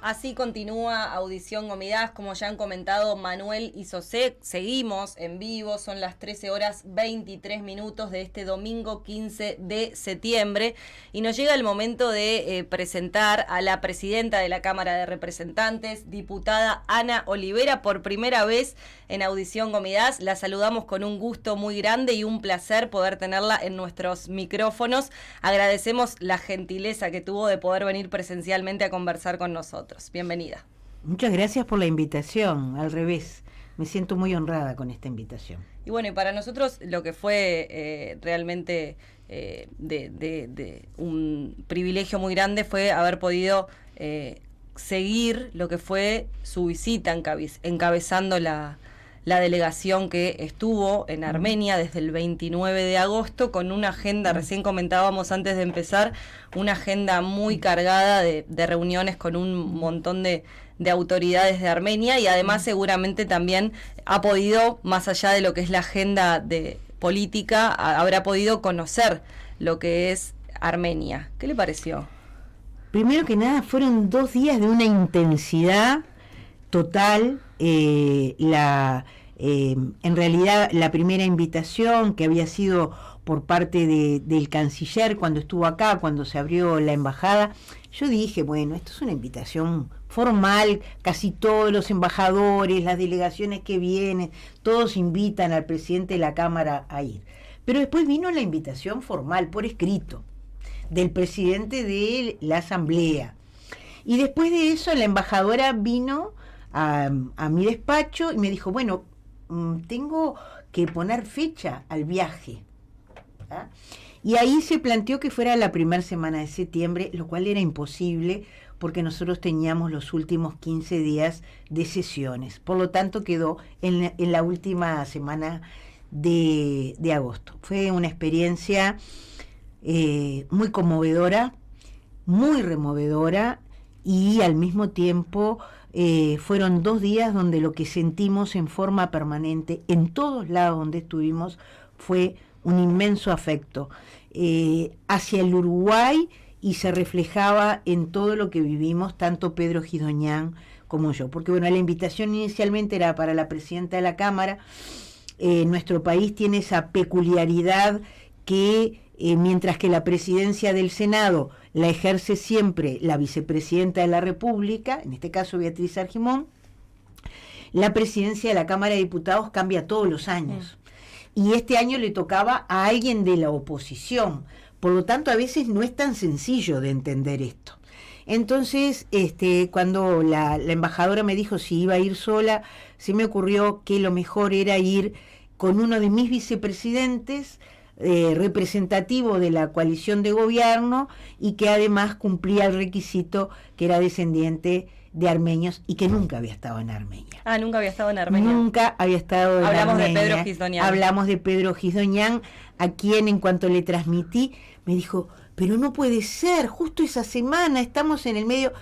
Así continúa Audición Gomidas, como ya han comentado Manuel y José. Seguimos en vivo, son las 13:23 de este domingo 15 de septiembre y nos llega el momento de presentar a la presidenta de la Cámara de Representantes, diputada Ana Olivera, por primera vez en Audición Gomidas. La saludamos con un gusto muy grande y un placer poder tenerla en nuestros micrófonos. Agradecemos la gentileza que tuvo de poder venir presencialmente a conversar con nosotros. Bienvenida. Muchas gracias por la invitación, al revés, me siento muy honrada con esta invitación. Y bueno, y para nosotros lo que fue realmente de un privilegio muy grande fue haber podido seguir lo que fue su visita encabezando la delegación que estuvo en Armenia desde el 29 de agosto con una agenda, recién comentábamos antes de empezar, una agenda muy cargada de reuniones con un montón de autoridades de Armenia, y además seguramente también ha podido, más allá de lo que es la agenda de política, habrá podido conocer lo que es Armenia. ¿Qué le pareció? Primero que nada, fueron 2 días de una intensidad total. En realidad la primera invitación que había sido por parte del canciller cuando estuvo acá, cuando se abrió la embajada, yo dije, bueno, esto es una invitación formal, casi todos los embajadores, las delegaciones que vienen, todos invitan al presidente de la Cámara a ir. Pero después vino la invitación formal por escrito del presidente de la Asamblea, y después de eso la embajadora vino a mi despacho y me dijo, bueno, tengo que poner fecha al viaje, ¿ah? Y ahí se planteó que fuera la primera semana de septiembre, lo cual era imposible porque nosotros teníamos los últimos 15 días de sesiones, por lo tanto quedó en la última semana de agosto. Fue una experiencia muy conmovedora, muy removedora, y al mismo tiempo fueron 2 días donde lo que sentimos en forma permanente en todos lados donde estuvimos fue un inmenso afecto hacia el Uruguay, y se reflejaba en todo lo que vivimos, tanto Pedro Gidoñán como yo, porque bueno, la invitación inicialmente era para la presidenta de la Cámara. Nuestro país tiene esa peculiaridad que mientras que la presidencia del Senado la ejerce siempre la vicepresidenta de la República, en este caso Beatriz Argimón, la presidencia de la Cámara de Diputados cambia todos los años. Y este año le tocaba a alguien de la oposición. Por lo tanto, a veces no es tan sencillo de entender esto. Entonces, cuando la embajadora me dijo si iba a ir sola, se me ocurrió que lo mejor era ir con uno de mis vicepresidentes, representativo de la coalición de gobierno, y que además cumplía el requisito que era descendiente de armenios y que nunca había estado en Armenia. Ah, nunca había estado en Armenia. Nunca había estado en Armenia. Hablamos de Pedro Gidoñán. Hablamos de Pedro Gidoñán, a quien en cuanto le transmití, me dijo, pero no puede ser, justo esa semana estamos en el medio.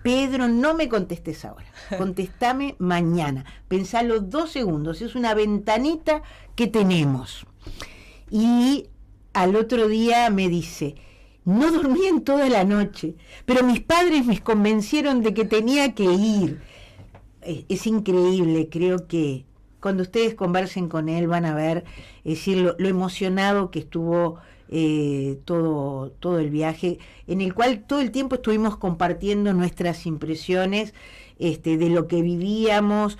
Pedro, no me contestes ahora, contestame mañana, pensalo 2 segundos, es una ventanita que tenemos. Y al otro día me dice, no dormí en toda la noche, pero mis padres me convencieron de que tenía que ir. Es increíble, creo que cuando ustedes conversen con él van a ver, es decir, lo emocionado que estuvo todo el viaje, en el cual todo el tiempo estuvimos compartiendo nuestras impresiones de lo que vivíamos,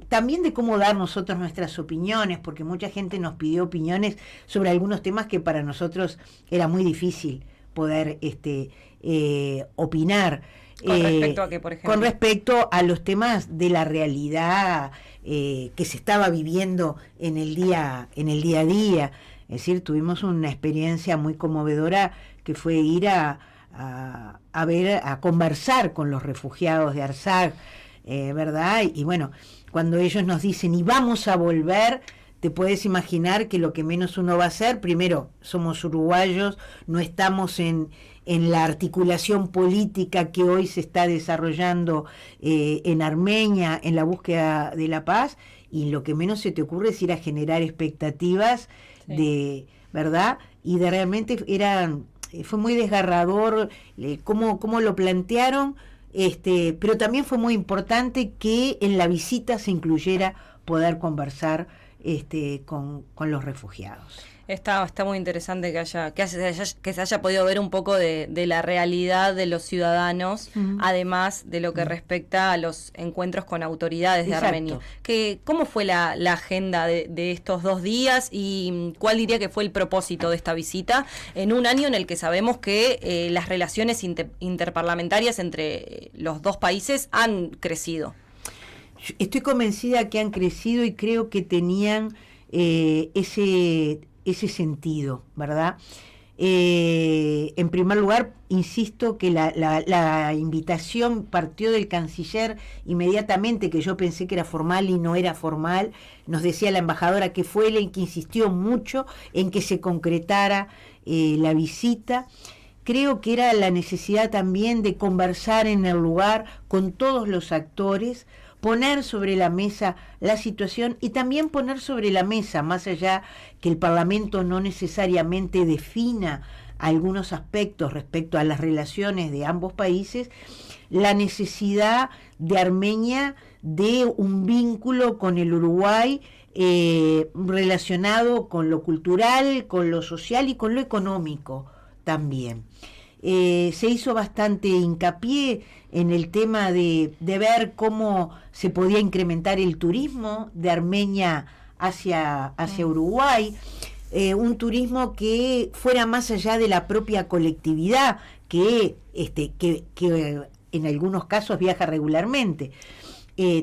también de cómo dar nosotros nuestras opiniones, porque mucha gente nos pidió opiniones sobre algunos temas que para nosotros era muy difícil poder opinar. ¿Con respecto a qué, por ejemplo? Con respecto a los temas de la realidad que se estaba viviendo en el día a día. Es decir, tuvimos una experiencia muy conmovedora que fue ir a conversar con los refugiados de Artsaj, ¿verdad? Y bueno, cuando ellos nos dicen, y vamos a volver, te puedes imaginar que lo que menos uno va a hacer, primero, somos uruguayos, no estamos en la articulación política que hoy se está desarrollando en Armenia, en la búsqueda de la paz, y lo que menos se te ocurre es ir a generar expectativas, sí, ¿verdad? Y realmente fue muy desgarrador cómo lo plantearon, Pero también fue muy importante que en la visita se incluyera poder conversar con los refugiados. Está muy interesante que se haya podido ver un poco de la realidad de los ciudadanos, además de lo que respecta a los encuentros con autoridades de Armenia. ¿Cómo fue la agenda de estos 2 días y cuál diría que fue el propósito de esta visita en un año en el que sabemos que las relaciones interparlamentarias entre los dos países han crecido? Estoy convencida que han crecido y creo que tenían ese sentido, ¿verdad? En primer lugar, insisto que la invitación partió del canciller inmediatamente, que yo pensé que era formal y no era formal. Nos decía la embajadora que fue él que insistió mucho en que se concretara la visita. Creo que era la necesidad también de conversar en el lugar con todos los actores, poner sobre la mesa la situación y también poner sobre la mesa, más allá que el Parlamento no necesariamente defina algunos aspectos respecto a las relaciones de ambos países, la necesidad de Armenia de un vínculo con el Uruguay relacionado con lo cultural, con lo social y con lo económico también. Se hizo bastante hincapié en el tema de ver cómo se podía incrementar el turismo de Armenia hacia Uruguay, un turismo que fuera más allá de la propia colectividad, que en algunos casos viaja regularmente.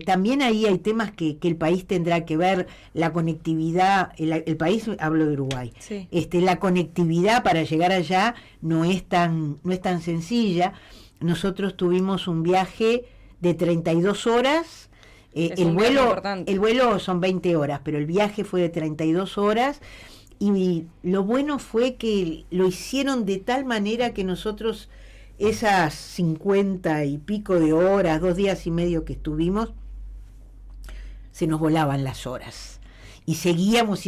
También ahí hay temas que el país tendrá que ver, la conectividad, el país, hablo de Uruguay, sí. La conectividad para llegar allá no es tan sencilla. Nosotros tuvimos un viaje de 32 horas, el vuelo son 20 horas, pero el viaje fue de 32 horas, y lo bueno fue que lo hicieron de tal manera que nosotros esas 50 y pico de horas, 2 días y medio que estuvimos, se nos volaban las horas. Y seguíamos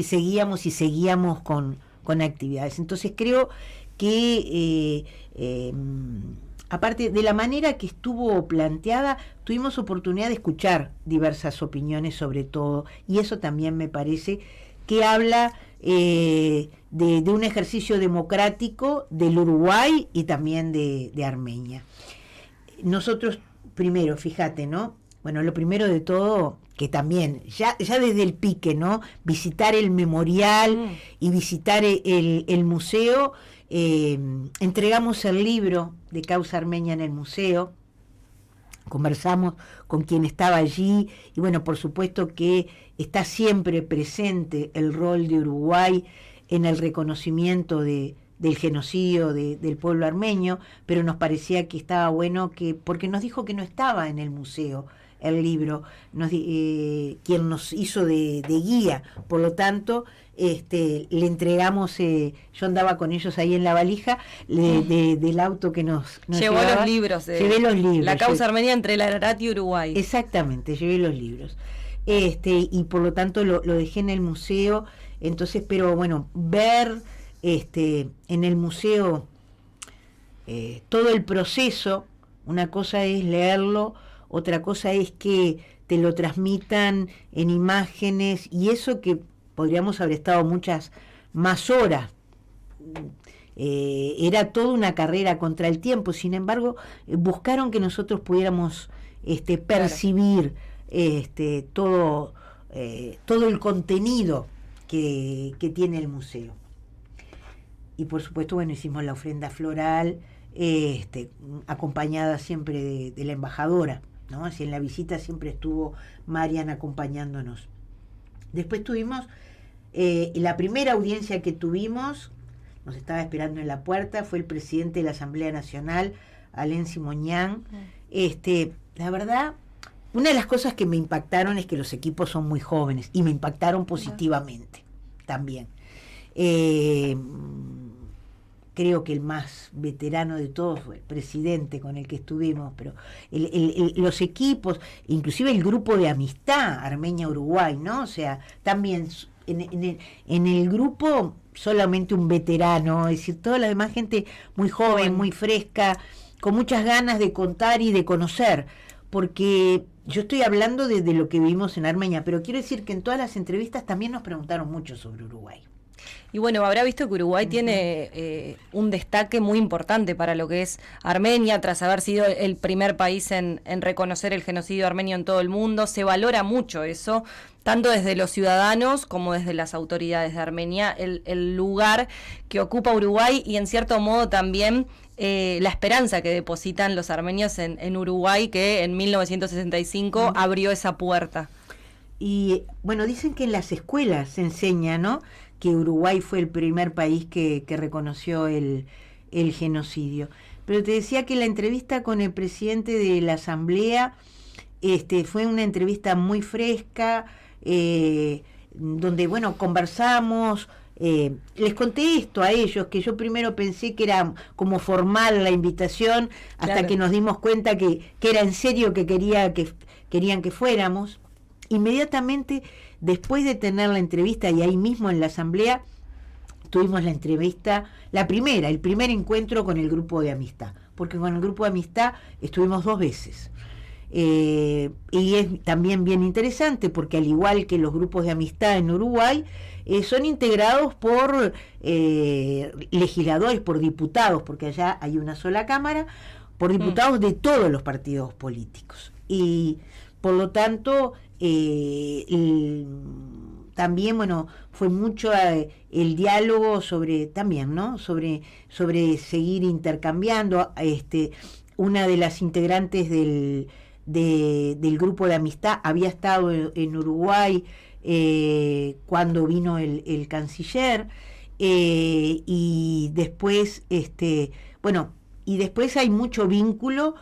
con actividades. Entonces creo que, aparte de la manera que estuvo planteada, tuvimos oportunidad de escuchar diversas opiniones sobre todo. Y eso también me parece que habla de un ejercicio democrático del Uruguay y también de Armenia. Nosotros, primero, fíjate, ¿no? Bueno, lo primero de todo, que también, ya desde el pique, ¿no? Visitar el memorial y visitar el museo. Entregamos el libro de Causa Armenia en el museo, conversamos con quien estaba allí, y bueno, por supuesto que está siempre presente el rol de Uruguay en el reconocimiento del genocidio del pueblo armenio, pero nos parecía que estaba bueno porque nos dijo que no estaba en el museo el libro, quien nos hizo de guía, por lo tanto le entregamos, yo andaba con ellos ahí en la valija del auto que nos llevó llevaba. Los libros, llevé los libros, la causa armenia entre el Ararat y Uruguay. Exactamente, llevé los libros, y por lo tanto lo dejé en el museo. Entonces, pero bueno, ver en el museo todo el proceso, una cosa es leerlo, otra cosa es que te lo transmitan en imágenes, y eso que podríamos haber estado muchas más horas. Era toda una carrera contra el tiempo, sin embargo, buscaron que nosotros pudiéramos percibir todo el contenido que tiene el museo. Y por supuesto, bueno, hicimos la ofrenda floral, acompañada siempre de la embajadora, ¿no? Así en la visita siempre estuvo Marian acompañándonos. Después tuvimos la primera audiencia que tuvimos, nos estaba esperando en la puerta, fue el presidente de la Asamblea Nacional, Alain Simonian. La verdad, una de las cosas que me impactaron es que los equipos son muy jóvenes, y me impactaron positivamente también. Creo que el más veterano de todos fue el presidente con el que estuvimos, pero los equipos, inclusive el grupo de amistad Armenia-Uruguay, ¿no? O sea, también en el grupo solamente un veterano, es decir, toda la demás gente muy joven, muy fresca, con muchas ganas de contar y de conocer, porque yo estoy hablando de lo que vivimos en Armenia, pero quiero decir que en todas las entrevistas también nos preguntaron mucho sobre Uruguay. Y bueno, habrá visto que Uruguay tiene un destaque muy importante para lo que es Armenia, tras haber sido el primer país en reconocer el genocidio armenio en todo el mundo. Se valora mucho eso, tanto desde los ciudadanos como desde las autoridades de Armenia, el lugar que ocupa Uruguay y en cierto modo también la esperanza que depositan los armenios en Uruguay, que en 1965 abrió esa puerta. Y bueno, dicen que en las escuelas se enseña, ¿no?, que Uruguay fue el primer país que reconoció el genocidio. Pero te decía que la entrevista con el presidente de la Asamblea fue una entrevista muy fresca, donde, bueno, conversamos. Les conté esto a ellos, que yo primero pensé que era como formal la invitación, hasta claro, que nos dimos cuenta que era en serio que querían que fuéramos. Inmediatamente después de tener la entrevista, y ahí mismo en la asamblea, tuvimos la entrevista, el primer encuentro con el grupo de amistad, porque con el grupo de amistad estuvimos 2 veces. Y es también bien interesante porque, al igual que los grupos de amistad en Uruguay, son integrados por legisladores, por diputados, porque allá hay una sola cámara, por diputados de todos los partidos políticos. Y por lo tanto, también, bueno, fue mucho el diálogo sobre también, ¿no?, sobre seguir intercambiando. Una de las integrantes del grupo de amistad había estado en Uruguay cuando vino el canciller, y después y después hay mucho vínculo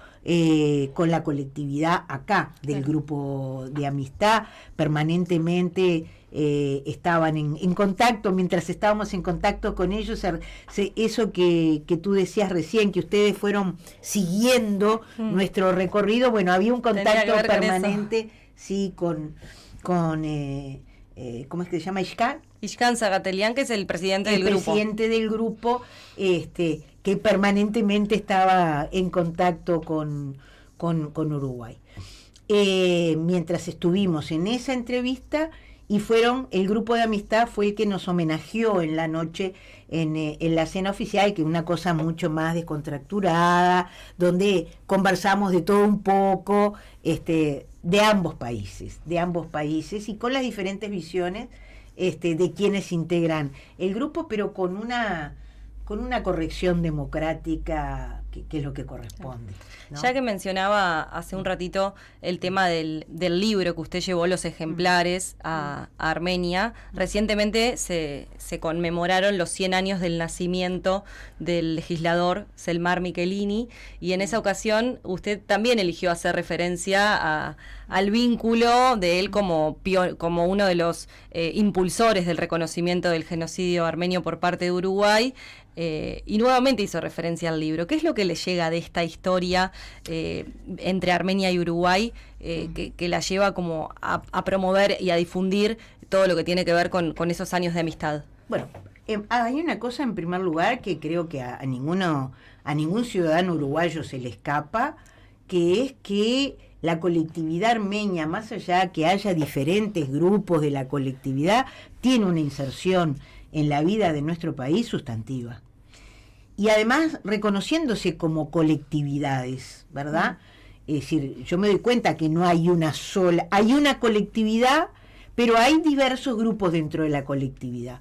con la colectividad acá del grupo de amistad. Permanentemente estaban en contacto. Mientras estábamos en contacto con ellos, eso que tú decías recién, que ustedes fueron siguiendo nuestro recorrido, bueno, había un contacto permanente, sí, con ¿cómo es que se llama? Ishkan Zagatelian, que es el presidente del grupo. El presidente del grupo, que permanentemente estaba en contacto con Uruguay. Mientras estuvimos en esa entrevista, y el grupo de amistad fue el que nos homenajeó en la noche, en la cena oficial, que es una cosa mucho más descontracturada, donde conversamos de todo un poco, de ambos países, y con las diferentes visiones de quienes integran el grupo, pero con una corrección democrática que es lo que corresponde, ¿no? Ya que mencionaba hace un ratito el tema del libro que usted llevó los ejemplares a Armenia, recientemente se conmemoraron los 100 años del nacimiento del legislador Selmar Michelini, y en esa ocasión usted también eligió hacer referencia al vínculo de él como uno de los impulsores del reconocimiento del genocidio armenio por parte de Uruguay. Y nuevamente hizo referencia al libro. ¿Qué es lo que le llega de esta historia entre Armenia y Uruguay que la lleva como a promover y a difundir todo lo que tiene que ver con esos años de amistad? Bueno, hay una cosa en primer lugar que creo que a ningún ciudadano uruguayo se le escapa, que es que la colectividad armenia, más allá que haya diferentes grupos de la colectividad, tiene una inserción en la vida de nuestro país sustantiva. Y además reconociéndose como colectividades, ¿verdad? Es decir, yo me doy cuenta que no hay una sola, hay una colectividad, pero hay diversos grupos dentro de la colectividad.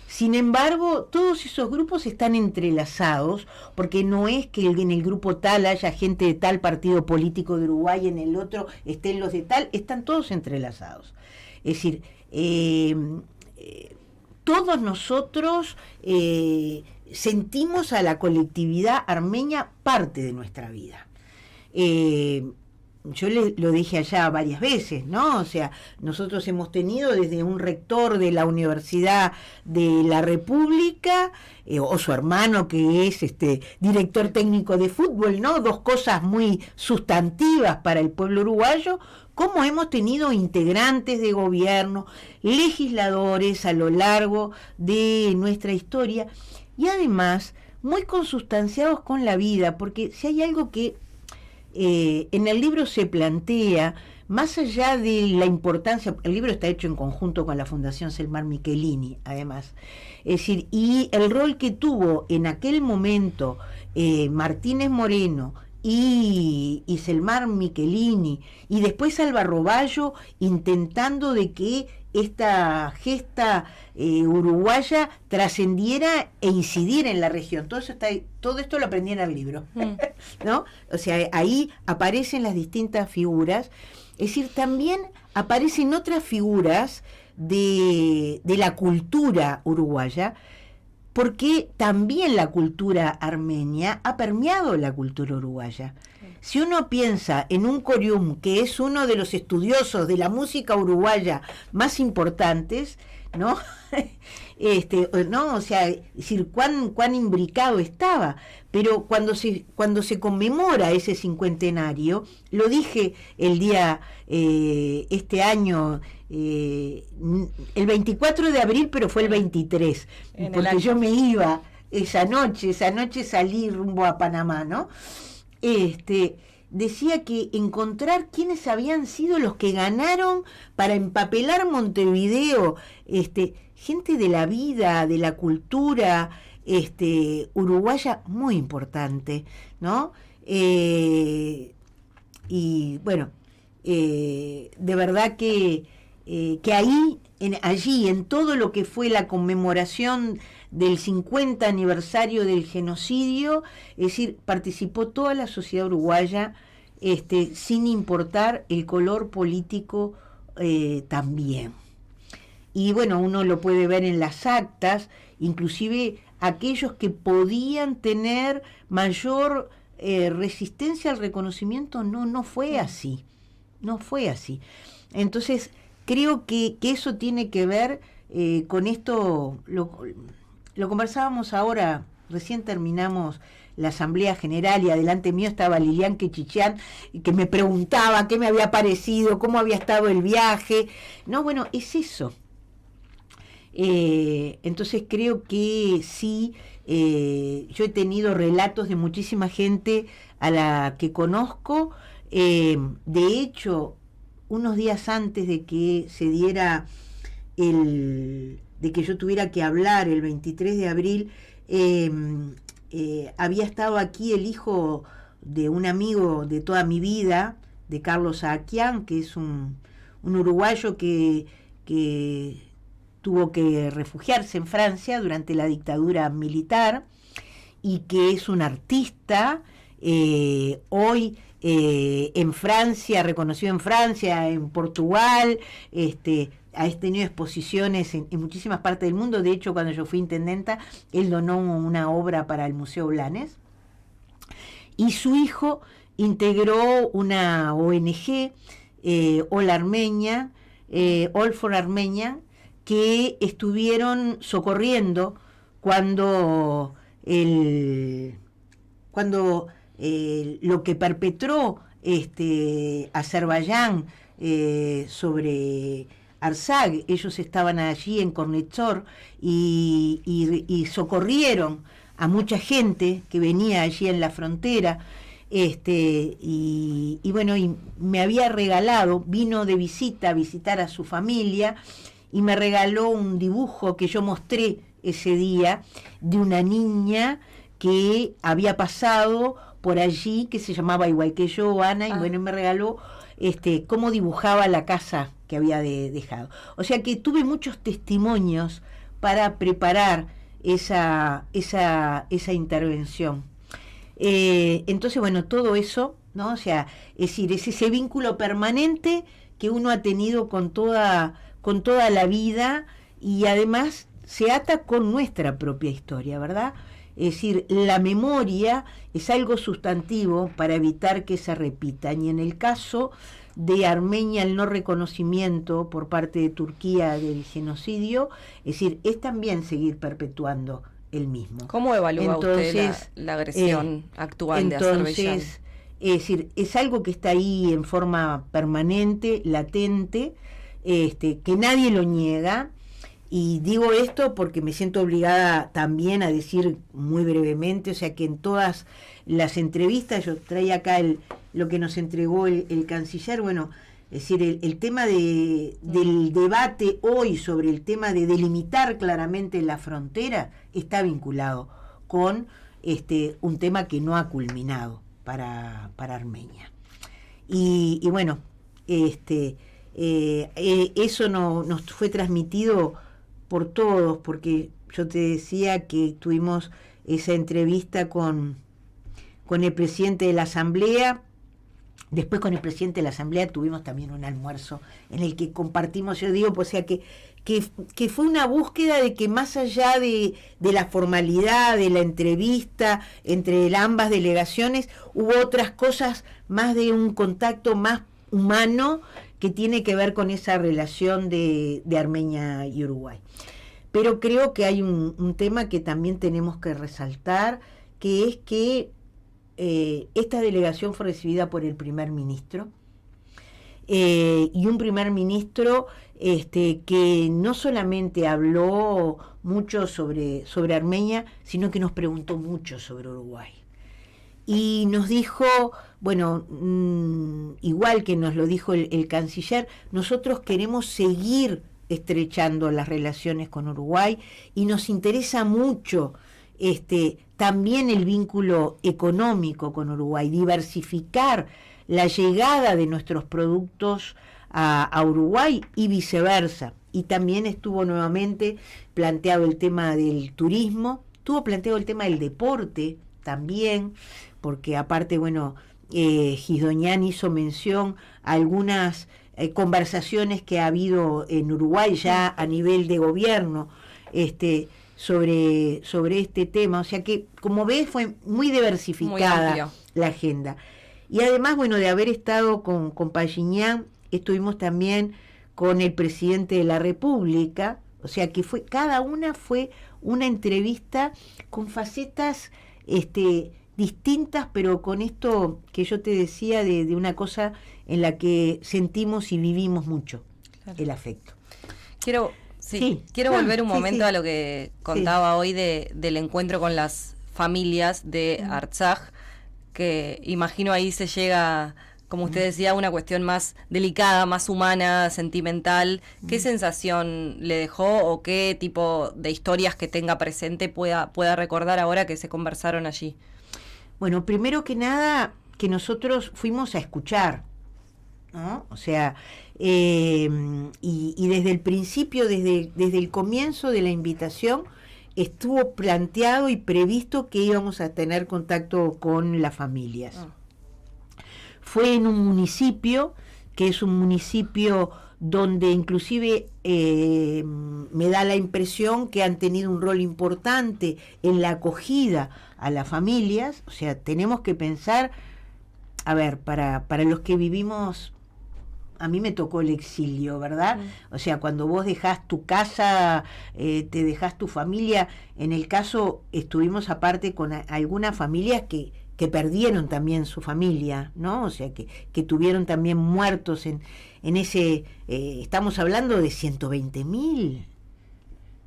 Sin embargo, todos esos grupos están entrelazados, porque no es que en el grupo tal haya gente de tal partido político de Uruguay, en el otro estén los de tal, están todos entrelazados. Es decir, todos nosotros sentimos a la colectividad armenia parte de nuestra vida. Yo lo dije allá varias veces, ¿no? O sea, nosotros hemos tenido desde un rector de la Universidad de la República, o su hermano que es director técnico de fútbol, ¿no? 2 cosas muy sustantivas para el pueblo uruguayo, como hemos tenido integrantes de gobierno, legisladores a lo largo de nuestra historia, y además muy consustanciados con la vida, porque si hay algo que en el libro se plantea, más allá de la importancia, el libro está hecho en conjunto con la Fundación Selmar Michelini, además, es decir, y el rol que tuvo en aquel momento Martínez Moreno y Selmar Michelini, y después Alba Roballo, intentando de que esta gesta uruguaya trascendiera e incidiera en la región. Todo esto lo aprendí en el libro, ¿no? O sea, ahí aparecen las distintas figuras. Es decir, también aparecen otras figuras de la cultura uruguaya, porque también la cultura armenia ha permeado la cultura uruguaya. Si uno piensa en un Corium, que es uno de los estudiosos de la música uruguaya más importantes, ¿no? ¿No? O sea, es decir, cuán imbricado estaba. Pero cuando se conmemora ese cincuentenario, lo dije el día, este año, el 24 de abril, pero fue el 23, porque yo me iba esa noche salí rumbo a Panamá, ¿no? Decía que encontrar quiénes habían sido los que ganaron para empapelar Montevideo, gente de la vida, de la cultura uruguaya, muy importante, ¿no? Y bueno, de verdad que ahí, allí, en todo lo que fue la conmemoración del 50 aniversario del genocidio, es decir, participó toda la sociedad uruguaya, sin importar el color político también. Y bueno, uno lo puede ver en las actas, inclusive aquellos que podían tener mayor resistencia al reconocimiento, no fue así, no fue así. Entonces, creo que eso tiene que ver con esto. Lo conversábamos ahora, recién terminamos la Asamblea General y adelante mío estaba Lilian Quechichán, que me preguntaba qué me había parecido, cómo había estado el viaje. No, bueno, es eso. Entonces creo que sí, yo he tenido relatos de muchísima gente a la que conozco. De hecho, unos días antes de que se diera de que yo tuviera que hablar el 23 de abril, había estado aquí el hijo de un amigo de toda mi vida, de Carlos Aquián, que es un uruguayo que tuvo que refugiarse en Francia durante la dictadura militar y que es un artista, hoy en Francia, reconocido en Francia, en Portugal, ha tenido exposiciones en muchísimas partes del mundo. De hecho, cuando yo fui intendenta, él donó una obra para el Museo Blanes. Y su hijo integró una ONG, All Armenia, All for Armenia, que estuvieron socorriendo cuando lo que perpetró Azerbaiyán sobre Arsag. Ellos estaban allí en Cornechor y socorrieron a mucha gente que venía allí en la frontera, y bueno, y me había regalado, vino de visita a visitar a su familia y me regaló un dibujo que yo mostré ese día de una niña que había pasado por allí, que se llamaba igual que yo, Ana, y bueno, me regaló cómo dibujaba la casa que había dejado. O sea que tuve muchos testimonios para preparar esa intervención. Entonces, bueno, todo eso, ¿no? O sea, es decir, es ese vínculo permanente que uno ha tenido con toda la vida, y además se ata con nuestra propia historia, ¿verdad? Es decir, la memoria es algo sustantivo para evitar que se repita. Y en el caso de Armenia, el no reconocimiento por parte de Turquía del genocidio, es decir, es también seguir perpetuando el mismo. ¿Cómo evalúa usted la agresión actual de Azerbaiyán? Es decir, es algo que está ahí en forma permanente, latente, que nadie lo niega, Y digo esto porque me siento obligada también a decir muy brevemente, o sea que en todas las entrevistas, yo traía acá lo que nos entregó el canciller, bueno, es decir, el tema del debate hoy sobre el tema de delimitar claramente la frontera está vinculado con un tema que no ha culminado para Armenia. Y bueno, eso nos fue transmitido por todos, porque yo te decía que tuvimos esa entrevista con el presidente de la Asamblea. Después con el presidente de la Asamblea tuvimos también un almuerzo en el que compartimos, yo digo, o sea, que fue una búsqueda de que más allá de la formalidad de la entrevista entre ambas delegaciones, hubo otras cosas, más de un contacto más humano que tiene que ver con esa relación de Armenia y Uruguay. Pero creo que hay un tema que también tenemos que resaltar, que es que esta delegación fue recibida por el primer ministro, y un primer ministro que no solamente habló mucho sobre Armenia, sino que nos preguntó mucho sobre Uruguay. Y nos dijo, bueno, igual que nos lo dijo el canciller, nosotros queremos seguir estrechando las relaciones con Uruguay y nos interesa mucho también el vínculo económico con Uruguay, diversificar la llegada de nuestros productos a Uruguay y viceversa. Y también estuvo nuevamente planteado el tema del turismo, estuvo planteado el tema del deporte también, porque aparte, bueno, Gisdoñán hizo mención a algunas conversaciones que ha habido en Uruguay ya a nivel de gobierno, sobre este tema, o sea que, como ves, fue muy diversificada la agenda. Y además, bueno, de haber estado con Pashinyan, estuvimos también con el presidente de la República, o sea que cada una fue una entrevista con facetas distintas, pero con esto que yo te decía de una cosa en la que sentimos y vivimos mucho, claro, el afecto. Quiero volver un momento a lo que contaba hoy del encuentro con las familias de Artsaj, que imagino ahí se llega, como usted decía, a una cuestión más delicada, más humana, sentimental. ¿Qué sensación le dejó o qué tipo de historias que tenga presente pueda recordar ahora que se conversaron allí? Bueno, primero que nada, que nosotros fuimos a escuchar, ¿no? O sea, y desde el principio, desde el comienzo de la invitación, estuvo planteado y previsto que íbamos a tener contacto con las familias. Fue en un municipio, que es un municipio donde inclusive me da la impresión que han tenido un rol importante en la acogida a las familias. O sea, tenemos que pensar, a ver, para los que vivimos, a mí me tocó el exilio, ¿verdad? O sea, cuando vos dejás tu casa, te dejás tu familia, en el caso estuvimos aparte con algunas familias que perdieron también su familia, ¿no? O sea, que tuvieron también muertos en ese, estamos hablando de 120.000,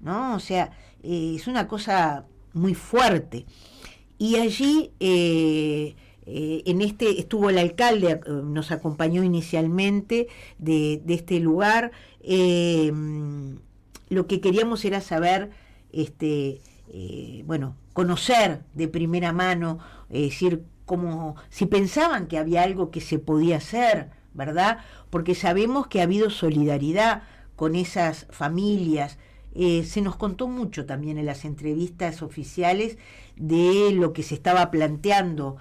¿no? O sea, es una cosa muy fuerte. Y allí, estuvo el alcalde, nos acompañó inicialmente de este lugar. Lo que queríamos era saber, conocer de primera mano, decir, como si pensaban que había algo que se podía hacer, ¿verdad? Porque sabemos que ha habido solidaridad con esas familias. Se nos contó mucho también en las entrevistas oficiales de lo que se estaba planteando.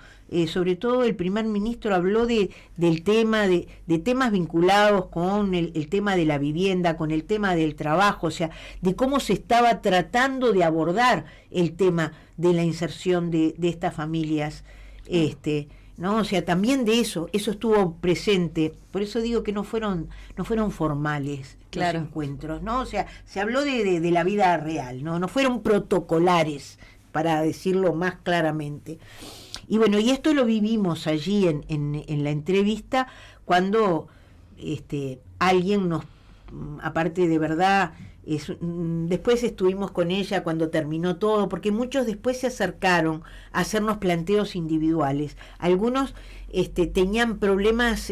Sobre todo el primer ministro habló del tema, de temas vinculados con el tema de la vivienda, con el tema del trabajo, o sea, de cómo se estaba tratando de abordar el tema de la inserción de estas familias, ¿no? O sea, también de eso estuvo presente. Por eso digo que no fueron formales, claro, los encuentros, ¿no? O sea, se habló de la vida real, no fueron protocolares, para decirlo más claramente. Y bueno, y esto lo vivimos allí en la entrevista, cuando alguien nos, aparte de verdad, Después estuvimos con ella cuando terminó todo, porque muchos después se acercaron a hacernos planteos individuales. Algunos tenían problemas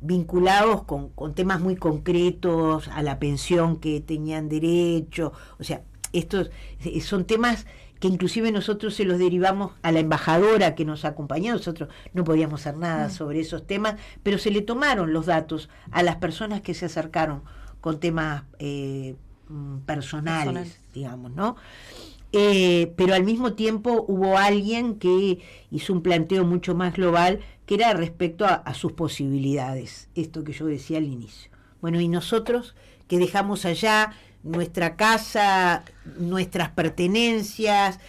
vinculados con temas muy concretos, a la pensión que tenían derecho. O sea, estos son temas que inclusive nosotros se los derivamos a la embajadora que nos acompañó. Nosotros no podíamos hacer nada sobre esos temas, pero se le tomaron los datos a las personas que se acercaron con temas personales, digamos, ¿no? Pero al mismo tiempo hubo alguien que hizo un planteo mucho más global, que era respecto a sus posibilidades, esto que yo decía al inicio. Bueno, y nosotros que dejamos allá nuestra casa, nuestras pertenencias,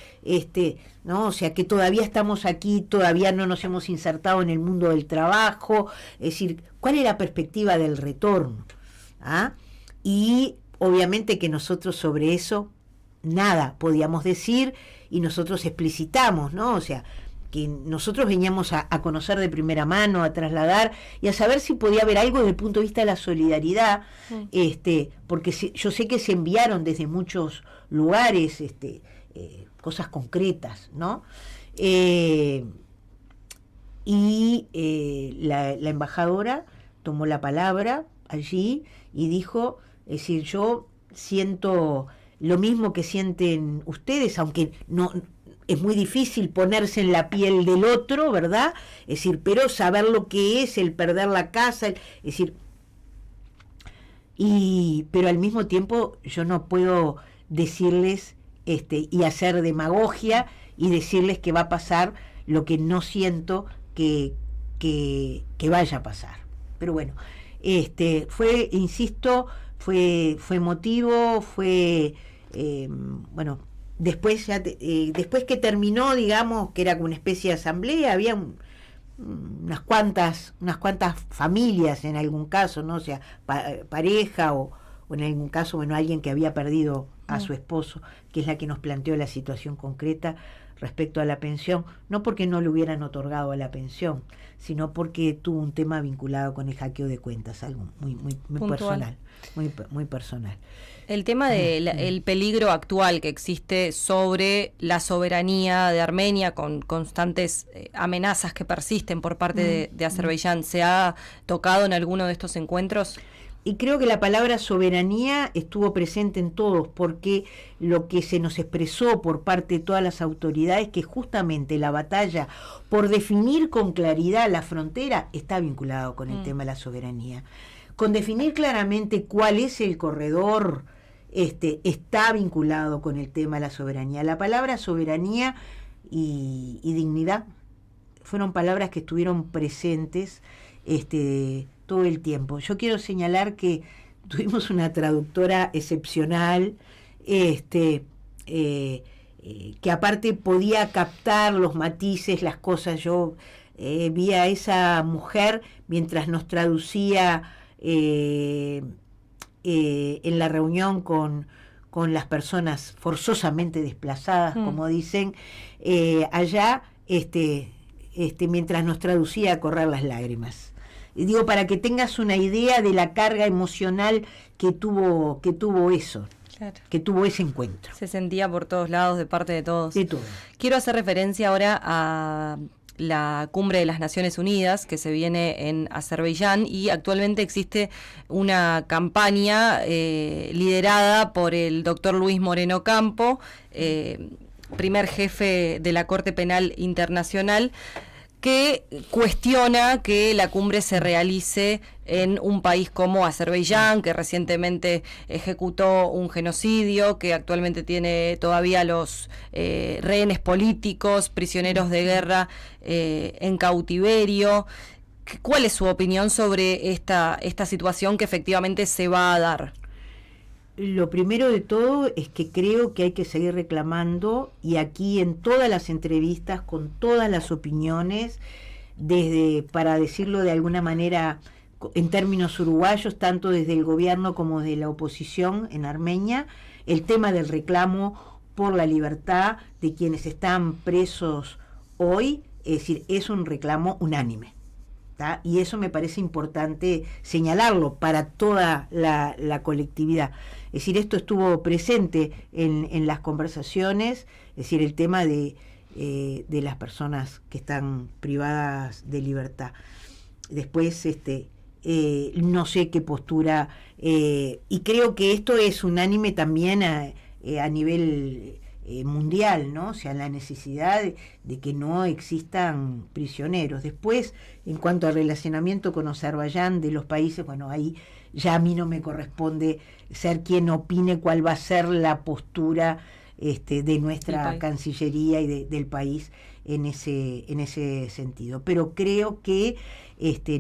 ¿no? O sea, que todavía estamos aquí, todavía no nos hemos insertado en el mundo del trabajo, es decir, ¿cuál es la perspectiva del retorno? ¿Ah? Y obviamente que nosotros sobre eso nada podíamos decir, y nosotros explicitamos, ¿no? O sea, que nosotros veníamos a conocer de primera mano, a trasladar y a saber si podía haber algo desde el punto de vista de la solidaridad, porque yo sé que se enviaron desde muchos lugares cosas concretas, ¿no? La embajadora tomó la palabra allí y dijo, es decir, yo siento lo mismo que sienten ustedes, aunque no es muy difícil ponerse en la piel del otro, ¿verdad? Es decir, pero saber lo que es el perder la casa, es decir, pero al mismo tiempo yo no puedo decirles y hacer demagogia y decirles que va a pasar lo que no siento que vaya a pasar. Pero bueno, fue, insisto, fue emotivo, fue bueno, después después que terminó, digamos, que era como una especie de asamblea, había unas cuantas familias en algún caso, ¿no? O sea, pareja o en algún caso, bueno, alguien que había perdido a su esposo, que es la que nos planteó la situación concreta respecto a la pensión, no porque no le hubieran otorgado la pensión, sino porque tuvo un tema vinculado con el hackeo de cuentas, algo muy personal, muy personal. El tema del peligro actual que existe sobre la soberanía de Armenia, con constantes amenazas que persisten por parte de Azerbaiyán, ¿se ha tocado en alguno de estos encuentros? Y creo que la palabra soberanía estuvo presente en todos, porque lo que se nos expresó por parte de todas las autoridades, que justamente la batalla por definir con claridad la frontera está vinculado con el tema de la soberanía. Con definir claramente cuál es el corredor, está vinculado con el tema de la soberanía. La palabra soberanía y dignidad fueron palabras que estuvieron presentes todo el tiempo. Yo quiero señalar que tuvimos una traductora excepcional, que aparte podía captar los matices, las cosas. Yo vi a esa mujer mientras nos traducía en la reunión con las personas forzosamente desplazadas, como dicen, allá, mientras nos traducía, a correr las lágrimas. Y digo, para que tengas una idea de la carga emocional que tuvo eso, claro, que tuvo ese encuentro. Se sentía por todos lados, de parte de todos. De todo. Quiero hacer referencia ahora a la Cumbre de las Naciones Unidas que se viene en Azerbaiyán, y actualmente existe una campaña liderada por el doctor Luis Moreno Campo, primer jefe de la Corte Penal Internacional, que cuestiona que la cumbre se realice en un país como Azerbaiyán, que recientemente ejecutó un genocidio, que actualmente tiene todavía los rehenes políticos, prisioneros de guerra en cautiverio. ¿Cuál es su opinión sobre esta situación que efectivamente se va a dar? Lo primero de todo es que creo que hay que seguir reclamando, y aquí en todas las entrevistas, con todas las opiniones, para decirlo de alguna manera en términos uruguayos, tanto desde el gobierno como de la oposición en Armenia, el tema del reclamo por la libertad de quienes están presos hoy, es decir, es un reclamo unánime. Y eso me parece importante señalarlo para toda la colectividad. Es decir, esto estuvo presente en las conversaciones, es decir, el tema de las personas que están privadas de libertad. Después, no sé qué postura, y creo que esto es unánime también a nivel mundial, ¿no? O sea, la necesidad de que no existan prisioneros. Después, en cuanto al relacionamiento con Azerbaiyán de los países, bueno, ahí ya a mí no me corresponde ser quien opine cuál va a ser la postura de nuestra Cancillería y del país en ese sentido. Pero creo que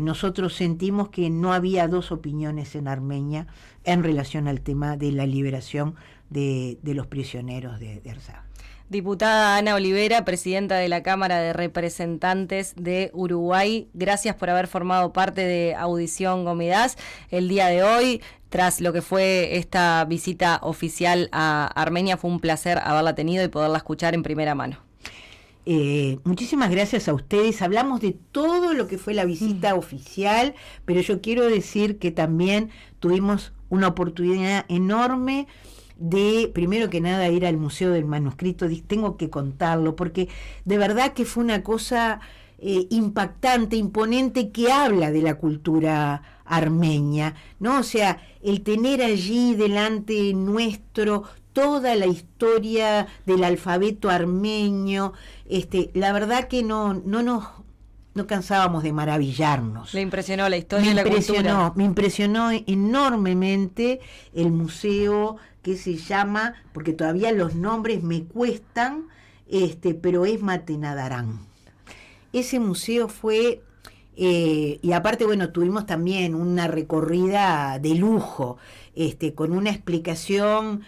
nosotros sentimos que no había dos opiniones en Armenia en relación al tema de la liberación de los prisioneros de Artsaj. Diputada Ana Olivera, presidenta de la Cámara de Representantes de Uruguay, gracias por haber formado parte de Audición Gomidas el día de hoy. Tras lo que fue esta visita oficial a Armenia, fue un placer haberla tenido y poderla escuchar en primera mano. Muchísimas gracias a ustedes. Hablamos de todo lo que fue la visita oficial, pero yo quiero decir que también tuvimos una oportunidad enorme de, primero que nada, ir al Museo del Manuscrito. Tengo que contarlo, porque de verdad que fue una cosa impactante, imponente, que habla de la cultura armenia, ¿no? O sea, el tener allí delante nuestro toda la historia del alfabeto armenio, la verdad que no cansábamos de maravillarnos. Le impresionó la historia y la cultura. Me impresionó enormemente el museo que se llama, porque todavía los nombres me cuestan, pero es Matenadarán. Ese museo fue, y aparte, bueno, tuvimos también una recorrida de lujo, con una explicación,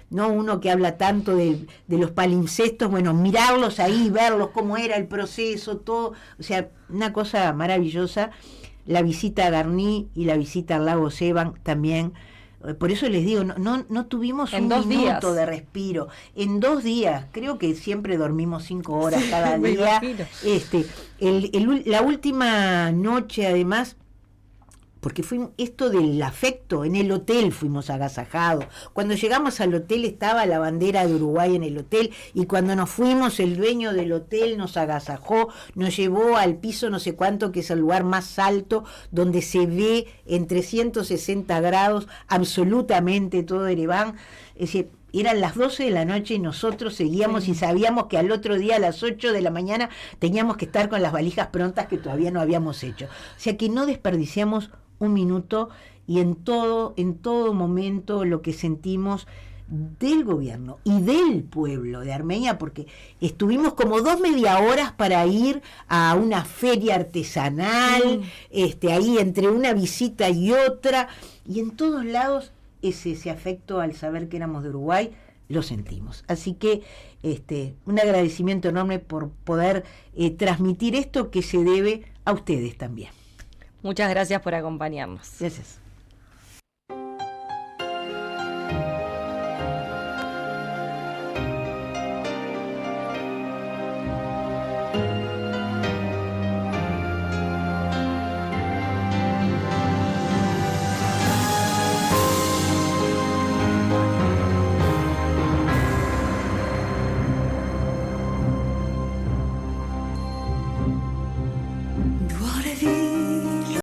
no uno que habla tanto de los palimpsestos, bueno, mirarlos ahí, verlos, cómo era el proceso, todo, o sea, una cosa maravillosa. La visita a Garni y la visita al lago Sevan también. Por eso les digo, no tuvimos un minuto de respiro. En 2 días, creo que siempre dormimos 5 horas cada día. La última noche, además, porque fue esto del afecto, en el hotel fuimos agasajados. Cuando llegamos al hotel estaba la bandera de Uruguay en el hotel, y cuando nos fuimos el dueño del hotel nos agasajó, nos llevó al piso no sé cuánto, que es el lugar más alto, donde se ve en 360 grados absolutamente todo Ereván. Es decir, eran las 12 de la noche y nosotros seguíamos, y sabíamos que al otro día a las 8 de la mañana teníamos que estar con las valijas prontas, que todavía no habíamos hecho. O sea que no desperdiciamos un minuto, y en todo momento lo que sentimos del gobierno y del pueblo de Armenia, porque estuvimos como 2 media horas para ir a una feria artesanal, ahí entre una visita y otra, y en todos lados ese afecto al saber que éramos de Uruguay lo sentimos. Así que un agradecimiento enorme por poder transmitir esto, que se debe a ustedes también. Muchas gracias por acompañarnos. Gracias.